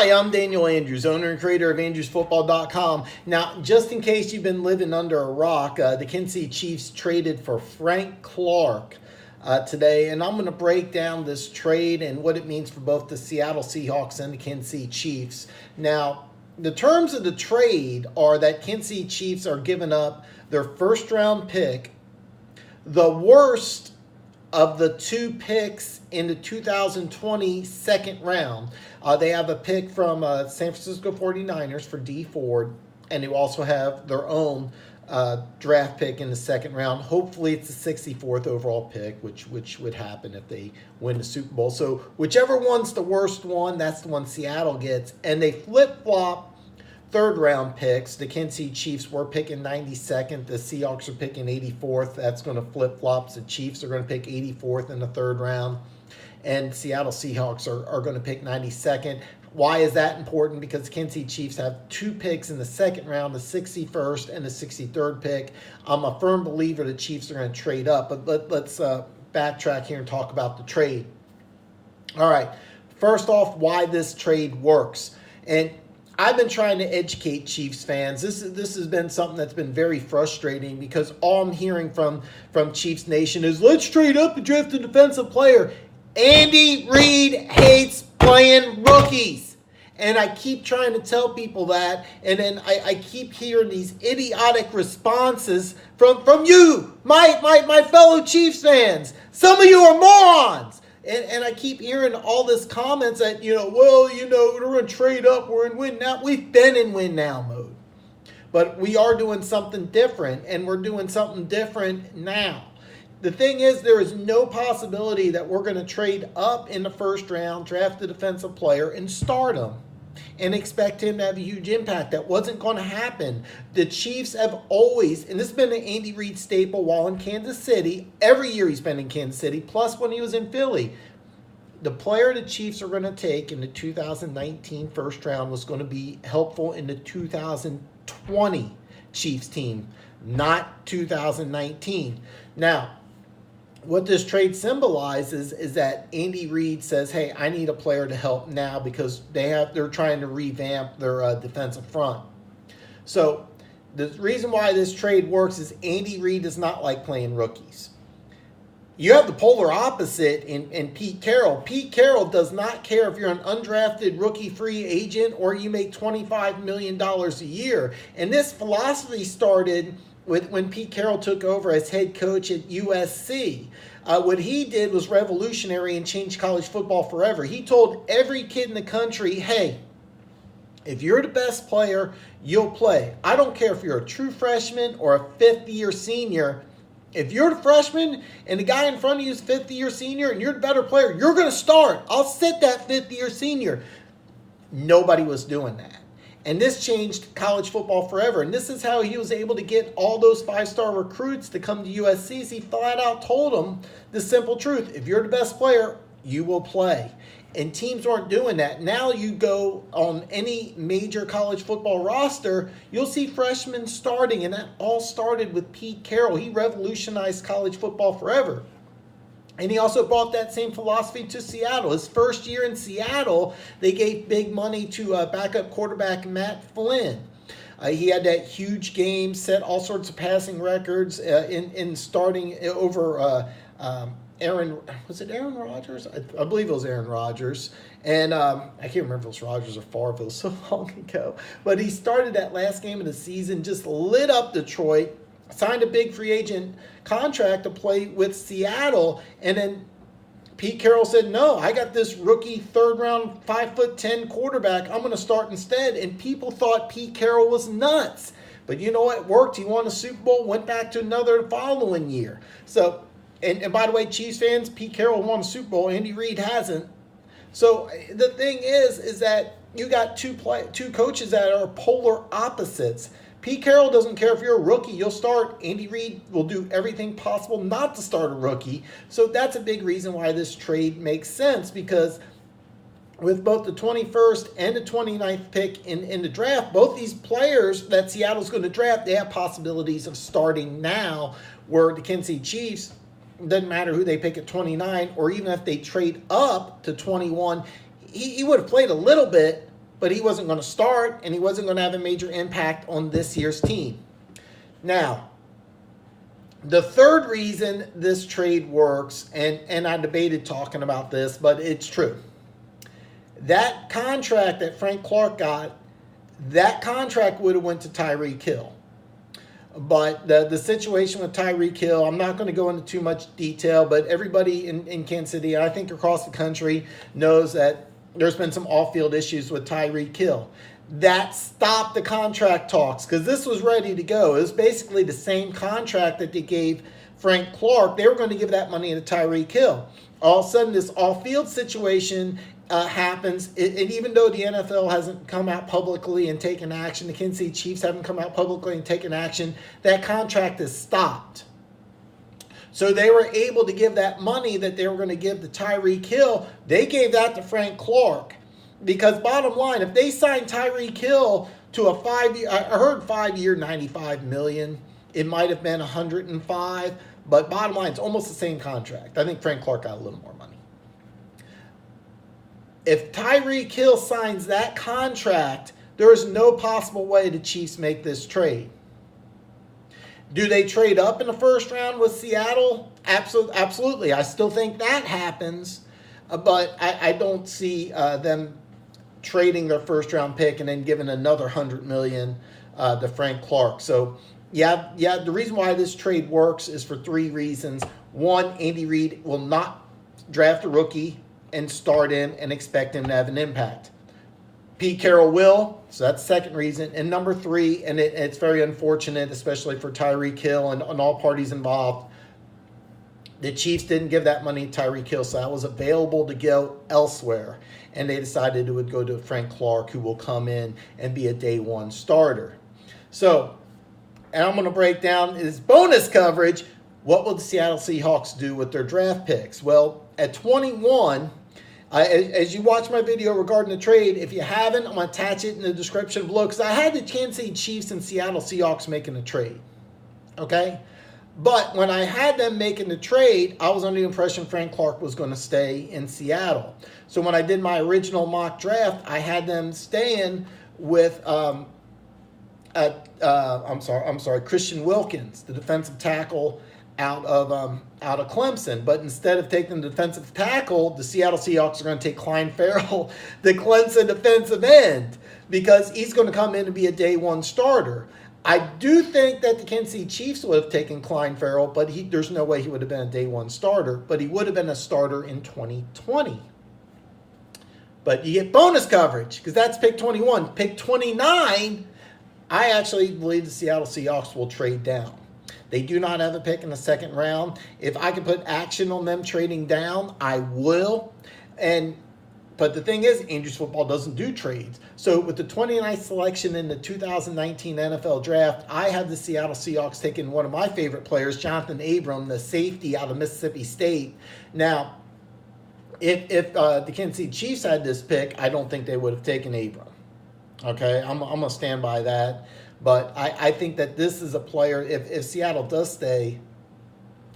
Hi, I'm Daniel Andrews, owner and creator of Andrewsfootball.com. Now, just in case you've been living under a rock, the Kansas City Chiefs traded for Frank Clark today, and I'm going to break down this trade and what it means for both the Seattle Seahawks and the Kansas City Chiefs. Now, the terms of the trade are that Kansas City Chiefs are giving up their first-round pick, the worst of the two picks in the 2020 second round. They have a pick from San Francisco 49ers for D Ford, and they also have their own draft pick in the second round. Hopefully it's the 64th overall pick, which would happen if they win the Super Bowl. So whichever one's the worst one, that's the one Seattle gets. And they flip-flop third-round picks. The Kansas City Chiefs were picking 92nd. The Seahawks are picking 84th. That's going to flip-flop. The Chiefs are going to pick 84th in the third round. And Seattle Seahawks are going to pick 92nd. Why is that important? Because the Kansas City Chiefs have two picks in the second round, the 61st and the 63rd pick. I'm a firm believer the Chiefs are going to trade up. But let's backtrack here and talk about the trade. All right. First off, why this trade works. And I've been trying to educate Chiefs fans. This has been something that's been very frustrating because all I'm hearing from Chiefs Nation is, let's trade up and draft a defensive player. Andy Reid hates playing rookies. And I keep trying to tell people that, and then I keep hearing these idiotic responses from you, my fellow Chiefs fans. Some of you are morons. And I keep hearing all this comments that, we're going to trade up, we're in win now. We've been in win now mode. But we are doing something different, and we're doing something different now. The thing is, there is no possibility that we're going to trade up in the first round, draft a defensive player, and start him and expect him to have a huge impact. That wasn't going to happen. The Chiefs have always, and this has been an Andy Reid staple while in Kansas City. Every year he's been in Kansas City, plus when he was in Philly. The player the Chiefs are going to take in the 2019 first round was going to be helpful in the 2020 Chiefs team, not 2019. Now, what this trade symbolizes is that Andy Reid says, hey, I need a player to help now because they're trying to revamp their defensive front. So the reason why this trade works is Andy Reid does not like playing rookies. You have the polar opposite in Pete Carroll. Pete Carroll does not care if you're an undrafted rookie free agent or you make $25 million a year. And this philosophy started when Pete Carroll took over as head coach at USC. What he did was revolutionary and changed college football forever. He told every kid in the country, hey, if you're the best player, you'll play. I don't care if you're a true freshman or a fifth-year senior. If you're the freshman and the guy in front of you is fifth-year senior and you're the better player, you're going to start. I'll sit that fifth-year senior. Nobody was doing that. And this changed college football forever. And this is how he was able to get all those five-star recruits to come to USC. He flat out told them the simple truth. If you're the best player, you will play. And teams aren't doing that. Now you go on any major college football roster, you'll see freshmen starting. And that all started with Pete Carroll. He revolutionized college football forever. And he also brought that same philosophy to Seattle. His first year in Seattle, they gave big money to backup quarterback Matt Flynn. He had that huge game, set all sorts of passing records in starting over Aaron Rodgers? I believe it was Aaron Rodgers. And I can't remember if it was Rodgers or Favre. It was so long ago. But he started that last game of the season, just lit up Detroit, signed a big free agent contract to play with Seattle, and then Pete Carroll said, no, I got this rookie third-round 5'10" quarterback. I'm going to start instead. And people thought Pete Carroll was nuts. But you know what? It worked. He won a Super Bowl, went back to another the following year. So, and by the way, Chiefs fans, Pete Carroll won a Super Bowl. Andy Reid hasn't. So the thing is that you got two coaches that are polar opposites. Pete Carroll doesn't care if you're a rookie, you'll start. Andy Reid will do everything possible not to start a rookie. So that's a big reason why this trade makes sense, because with both the 21st and the 29th pick in the draft, both these players that Seattle's going to draft, they have possibilities of starting now, where the Kansas City Chiefs, doesn't matter who they pick at 29, or even if they trade up to 21, he would have played a little bit, but he wasn't going to start, and he wasn't going to have a major impact on this year's team. Now, the third reason this trade works, and I debated talking about this, but it's true. That contract that Frank Clark got, that contract would have went to Tyreek Hill. But the situation with Tyreek Hill, I'm not going to go into too much detail, but everybody in Kansas City, and I think across the country, knows that there's been some off-field issues with Tyreek Hill. That stopped the contract talks because this was ready to go. It was basically the same contract that they gave Frank Clark. They were going to give that money to Tyreek Hill. All of a sudden, this off-field situation happens. And even though the NFL hasn't come out publicly and taken action, the Kansas City Chiefs haven't come out publicly and taken action, that contract is stopped. So they were able to give that money that they were going to give to Tyreek Hill. They gave that to Frank Clark. Because bottom line, if they signed Tyreek Hill to a 5-year, I heard 5-year, $95 million. It might have been $105, but bottom line, it's almost the same contract. I think Frank Clark got a little more money. If Tyreek Hill signs that contract, there is no possible way the Chiefs make this trade. Do they trade up in the first round with Seattle? Absolutely. I still think that happens, but I don't see them trading their first round pick and then giving another $100 million to Frank Clark. So yeah, the reason why this trade works is for three reasons. One, Andy Reid will not draft a rookie and start him and expect him to have an impact. Pete Carroll will, so that's the second reason. And number three, and it's very unfortunate, especially for Tyreek Hill and all parties involved, the Chiefs didn't give that money to Tyreek Hill, so that was available to go elsewhere. And they decided it would go to Frank Clark, who will come in and be a day one starter. So, and I'm going to break down this bonus coverage. What will the Seattle Seahawks do with their draft picks? Well, at 21, as you watch my video regarding the trade, if you haven't, I'm going to attach it in the description below because I had the Kansas City Chiefs and Seattle Seahawks making a trade. Okay? But when I had them making the trade, I was under the impression Frank Clark was going to stay in Seattle. So when I did my original mock draft, I had them staying with Christian Wilkins, the defensive tackle out of Clemson. But instead of taking the defensive tackle, the Seattle Seahawks are going to take Clyde Farrell, the Clemson defensive end, because he's going to come in and be a day one starter. I do think that the Kansas City Chiefs would have taken Clyde Farrell, but there's no way he would have been a day one starter, but he would have been a starter in 2020. But you get bonus coverage because that's pick 21. Pick 29, I actually believe the Seattle Seahawks will trade down. They do not have a pick in the second round. If I can put action on them trading down, I will. But the thing is, Andrewsfootball doesn't do trades. So with the 29th selection in the 2019 NFL Draft, I have the Seattle Seahawks taking one of my favorite players, Jonathan Abram, the safety out of Mississippi State. Now, if the Kansas City Chiefs had this pick, I don't think they would have taken Abram. Okay, I'm going to stand by that. But I think that this is a player, if Seattle does stay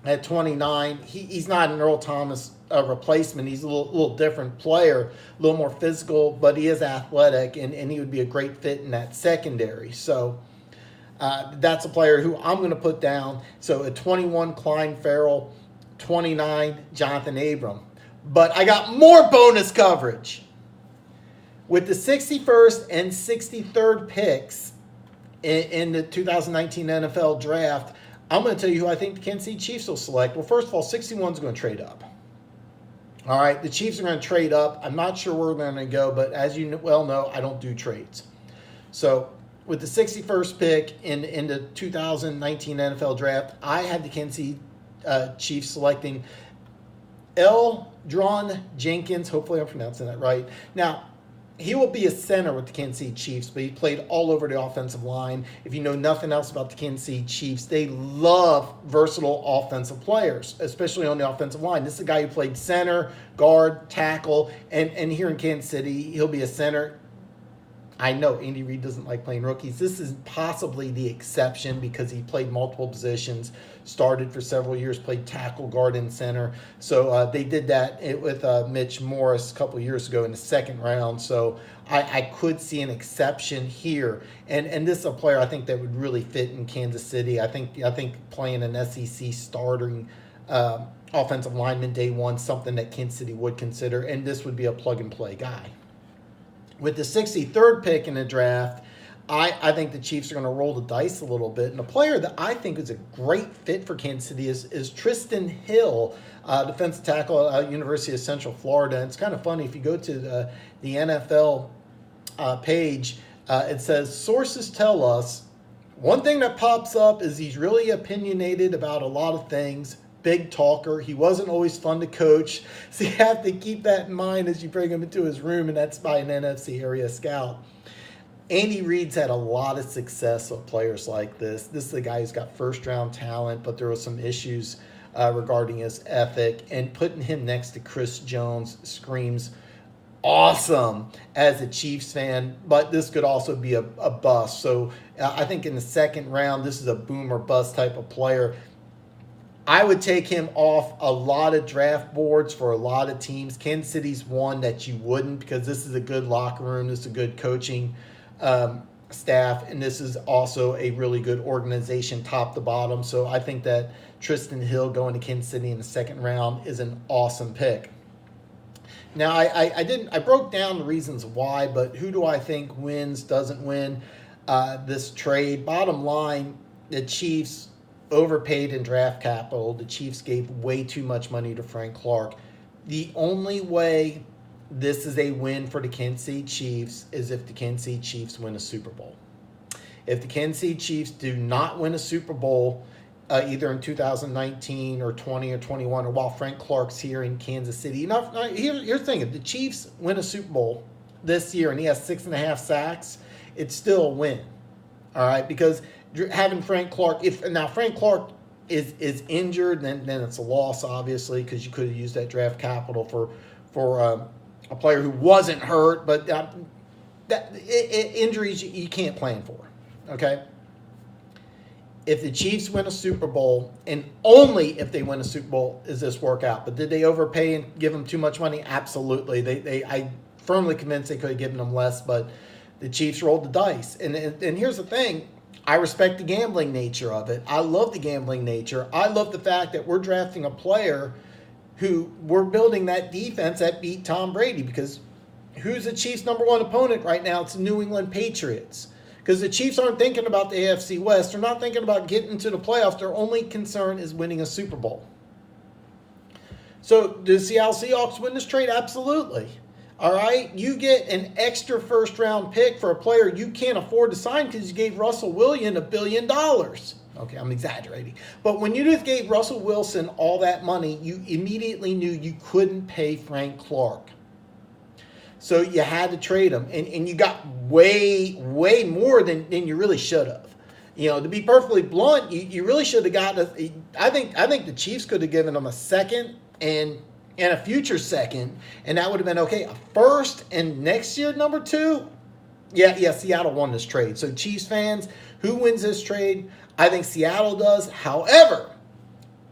at 29, he's not an Earl Thomas replacement. He's a little different player, a little more physical, but he is athletic, and he would be a great fit in that secondary. So that's a player who I'm going to put down. So at 21, Clyde Farrell, 29, Jonathan Abram. But I got more bonus coverage. With the 61st and 63rd picks in the 2019 NFL Draft, I'm going to tell you who I think the Kansas City Chiefs will select. Well, first of all, 61 is going to trade up. All right, the Chiefs are going to trade up. I'm not sure where they're going to go, but as you well know, I don't do trades. So with the 61st pick in the 2019 NFL Draft, I had the Kansas City Chiefs selecting Eldron Jenkins. Hopefully I'm pronouncing that right. Now, he will be a center with the Kansas City Chiefs, but he played all over the offensive line. If you know nothing else about the Kansas City Chiefs, they love versatile offensive players, especially on the offensive line. This is a guy who played center, guard, tackle, and here in Kansas City, he'll be a center. I know Andy Reid doesn't like playing rookies. This is possibly the exception because he played multiple positions, started for several years, played tackle, guard, and center. So they did that with Mitch Morris a couple of years ago in the second round. So I could see an exception here. And this is a player I think that would really fit in Kansas City. I think playing an SEC starting offensive lineman day one, something that Kansas City would consider. And this would be a plug-and-play guy. With the 63rd pick in the draft, I think the Chiefs are going to roll the dice a little bit. And a player that I think is a great fit for Kansas City is Tristan Hill, defensive tackle at University of Central Florida. And it's kind of funny. If you go to the NFL page, it says, sources tell us, one thing that pops up is he's really opinionated about a lot of things. Big talker. He wasn't always fun to coach. So you have to keep that in mind as you bring him into his room, and that's by an NFC area scout. Andy Reid's had a lot of success with players like this. This is a guy who's got first-round talent, but there were some issues regarding his ethic, and putting him next to Chris Jones screams awesome as a Chiefs fan, but this could also be a bust. So I think in the second round, this is a boom or bust type of player. I would take him off a lot of draft boards for a lot of teams. Kansas City's one that you wouldn't, because this is a good locker room. This is a good coaching staff, and this is also a really good organization top to bottom. So I think that Tristan Hill going to Kansas City in the second round is an awesome pick. Now, I broke down the reasons why, but who do I think wins, doesn't win this trade? Bottom line, the Chiefs overpaid in draft capital. The Chiefs gave way too much money to Frank Clark. The only way this is a win for the Kansas City Chiefs is if the Kansas City Chiefs win a Super Bowl. If the Kansas City Chiefs do not win a Super Bowl, either in 2019 or 20 or 21, or while Frank Clark's here in Kansas City. Now, here's the thing. If the Chiefs win a Super Bowl this year and he has 6.5 sacks, it's still a win. All right? Because having Frank Clark, if Frank Clark is injured, then it's a loss, obviously, because you could have used that draft capital for a player who wasn't hurt. But injuries you can't plan for, okay? If the Chiefs win a Super Bowl, and only if they win a Super Bowl does this work out. But did they overpay and give them too much money? Absolutely. I firmly convinced they could have given them less, but the Chiefs rolled the dice. And here's the thing. I respect the gambling nature of it. I love the gambling nature. I love the fact that we're drafting a player who we're building that defense that beat Tom Brady, because who's the Chiefs' number one opponent right now? It's the New England Patriots. Because the Chiefs aren't thinking about the AFC West. They're not thinking about getting to the playoffs. Their only concern is winning a Super Bowl. So, do the Seattle Seahawks win this trade? Absolutely. All right? You get an extra first-round pick for a player you can't afford to sign because you gave Russell Wilson $1 billion. Okay, I'm exaggerating. But when you just gave Russell Wilson all that money, you immediately knew you couldn't pay Frank Clark. So you had to trade him, and you got way more than you really should have. You know, to be perfectly blunt, you really should have gotten I think the Chiefs could have given him a second and a future second, and that would have been okay. A first and next year number 2. Yeah, Seattle won this trade. So Chiefs fans, who wins this trade? I think Seattle does. However,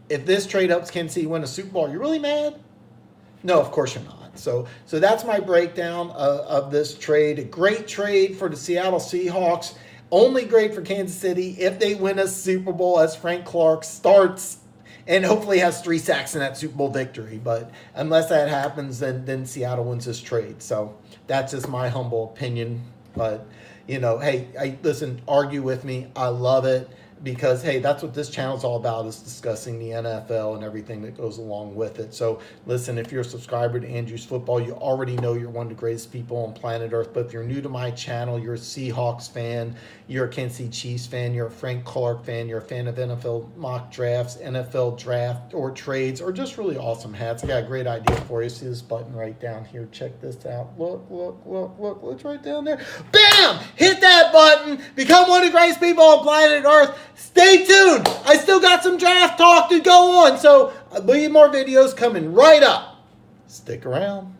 if this trade helps Kansas City win a Super Bowl, are you really mad? No, of course you're not. So that's my breakdown of this trade. A great trade for the Seattle Seahawks. Only great for Kansas City if they win a Super Bowl as Frank Clark starts and hopefully has 3 sacks in that Super Bowl victory. But unless that happens, then Seattle wins this trade. So that's just my humble opinion. But, you know, hey, listen, argue with me. I love it. Because, hey, that's what this channel is all about, is discussing the NFL and everything that goes along with it. So, listen, if you're a subscriber to Andrews Football, you already know you're one of the greatest people on planet Earth. But if you're new to my channel, you're a Seahawks fan, you're a Kansas City Chiefs fan, you're a Frank Clark fan, you're a fan of NFL mock drafts, NFL draft, or trades, or just really awesome hats. I got a great idea for you. See this button right down here? Check this out. Look. It's right down there. Bam! Hit that button. Become one of the greatest people on planet Earth. Stay tuned. I still got some draft talk to go on. So, more videos coming right up. Stick around.